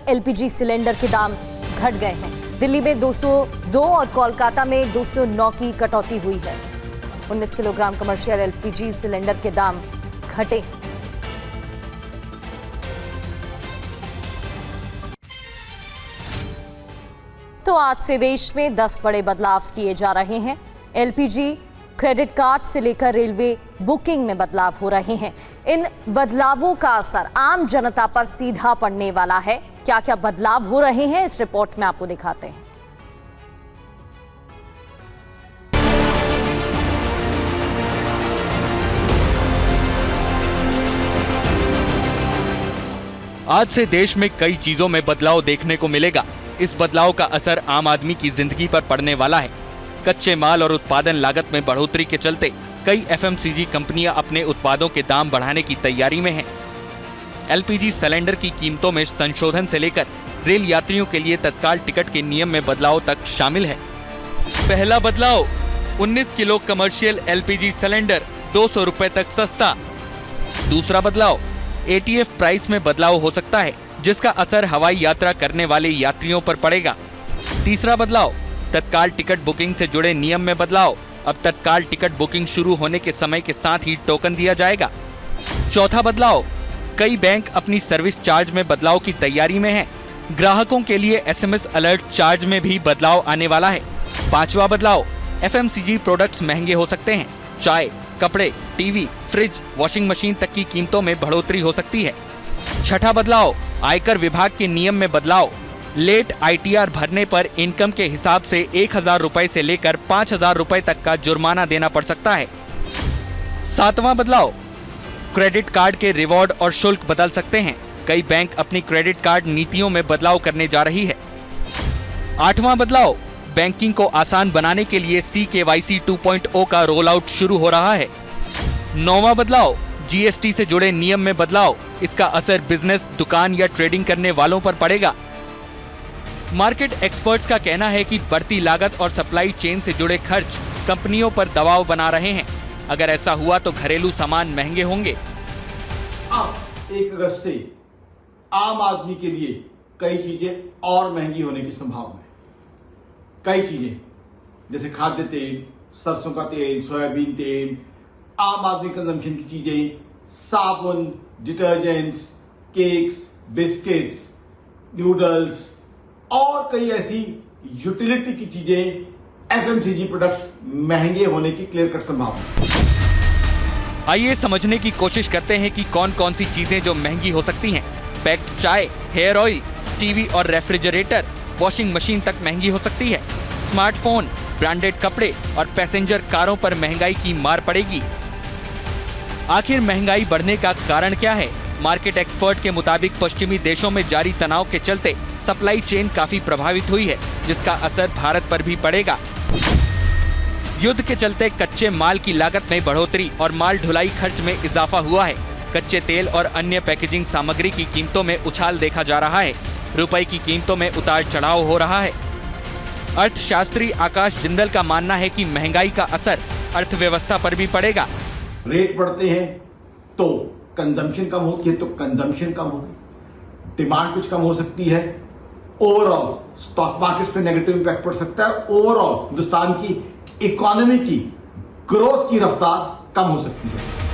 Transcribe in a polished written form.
LPG cylinder के दाम घट गए हैं। दिल्ली में 202 और कोलकाता में 209 की कटौती हुई है। 19 किलोग्राम कमर्शियल एलपीजी सिलेंडर के दाम घटे हैं। तो आज से देश में 10 बड़े बदलाव किए जा रहे हैं। एलपीजी क्रेडिट कार्ड से लेकर रेलवे बुकिंग में बदलाव हो रहे हैं। इन बदलावों का असर आम जनता पर सीधा पड़ने वाला है। क्या क्या बदलाव हो रहे हैं, इस रिपोर्ट में आपको दिखाते हैं। आज से देश में कई चीजों में बदलाव देखने को मिलेगा। इस बदलाव का असर आम आदमी की जिंदगी पर पड़ने वाला है। कच्चे माल और उत्पादन लागत में बढ़ोतरी के चलते कई एफएमसीजी कंपनियां अपने उत्पादों के दाम बढ़ाने की तैयारी में हैं। एलपीजी सिलेंडर की कीमतों में संशोधन से लेकर रेल यात्रियों के लिए तत्काल टिकट के नियम में बदलाव तक शामिल है। पहला बदलाव, 19 किलो कमर्शियल एलपीजी सिलेंडर 200 रुपए तक सस्ता। दूसरा बदलाव, एटीएफ प्राइस में बदलाव हो सकता है, जिसका असर हवाई यात्रा करने वाले यात्रियों पर पड़ेगा। तीसरा बदलाव, तत्काल टिकट बुकिंग से जुड़े नियम में बदलाव। अब तत्काल टिकट बुकिंग शुरू होने के समय के साथ ही टोकन दिया जाएगा। चौथा बदलाव, कई बैंक अपनी सर्विस चार्ज में बदलाव की तैयारी में हैं। ग्राहकों के लिए एसएमएस अलर्ट चार्ज में भी बदलाव आने वाला है। पांचवा बदलाव, एफएमसीजी प्रोडक्ट्स महंगे हो सकते हैं। चाय, कपड़े, टीवी, फ्रिज, वॉशिंग मशीन तक की कीमतों में बढ़ोतरी हो सकती है। छठा बदलाव, आयकर विभाग के नियम में बदलाव। लेट आईटीआर भरने पर इनकम के हिसाब से 1000 रुपए से लेकर 5000 रुपए तक का जुर्माना देना पड़ सकता है। सातवां बदलाव, क्रेडिट कार्ड के रिवॉर्ड और शुल्क बदल सकते हैं। कई बैंक अपनी क्रेडिट कार्ड नीतियों में बदलाव करने जा रही है। आठवां बदलाव, बैंकिंग को आसान बनाने के लिए CKYC 2.0 का रोल आउट शुरू हो रहा है। नौवां बदलाव, जीएसटी से जुड़े नियम में बदलाव। इसका असर बिजनेस, दुकान या ट्रेडिंग करने वालों पर पड़ेगा। मार्केट एक्सपर्ट्स का कहना है कि बढ़ती लागत और सप्लाई चेन से जुड़े खर्च कंपनियों पर दबाव बना रहे हैं। अगर ऐसा हुआ तो घरेलू सामान महंगे होंगे। अब 1 अगस्त से आम आदमी के लिए कई चीजें और महंगी होने की संभावना है। कई चीजें जैसे खाद्य तेल, सरसों का तेल, सोयाबीन तेल, आम आदमी कंजम्पशन की चीजें, साबुन, डिटर्जेंट्स, केक्स, बिस्किट्स, नूडल्स और कई ऐसी यूटिलिटी की चीजें, एफएमसीजी प्रोडक्ट्स महंगे होने की क्लियर कट संभावना। आइए समझने की कोशिश करते हैं कि कौन कौन सी चीजें जो महंगी हो सकती हैं। पैक्ड चाय, हेयर ऑयल, टीवी और रेफ्रिजरेटर, वॉशिंग मशीन तक महंगी हो सकती है। स्मार्टफोन, ब्रांडेड कपड़े और पैसेंजर कारों पर महंगाई की मार पड़ेगी। आखिर महंगाई बढ़ने का कारण क्या है? मार्केट एक्सपर्ट के मुताबिक पश्चिमी देशों में जारी तनाव के चलते सप्लाई चेन काफी प्रभावित हुई है, जिसका असर भारत पर भी पड़ेगा। युद्ध के चलते कच्चे माल की लागत में बढ़ोतरी और माल ढुलाई खर्च में इजाफा हुआ है। कच्चे तेल और अन्य पैकेजिंग सामग्री की कीमतों में उछाल देखा जा रहा है। रुपए की कीमतों में उतार चढ़ाव हो रहा है। अर्थशास्त्री आकाश जिंदल का मानना है कि महंगाई का असर अर्थव्यवस्था पर भी पड़ेगा। रेट बढ़ते हैं तो कंजम्पशन कम होती है, तो कंजम्पशन कम होगी, डिमांड कुछ कम हो सकती है। ओवरऑल स्टॉक मार्केट्स पे नेगेटिव इंपैक्ट पड़ सकता है। ओवरऑल हिंदुस्तान की इकोनॉमी की ग्रोथ की रफ्तार कम हो सकती है।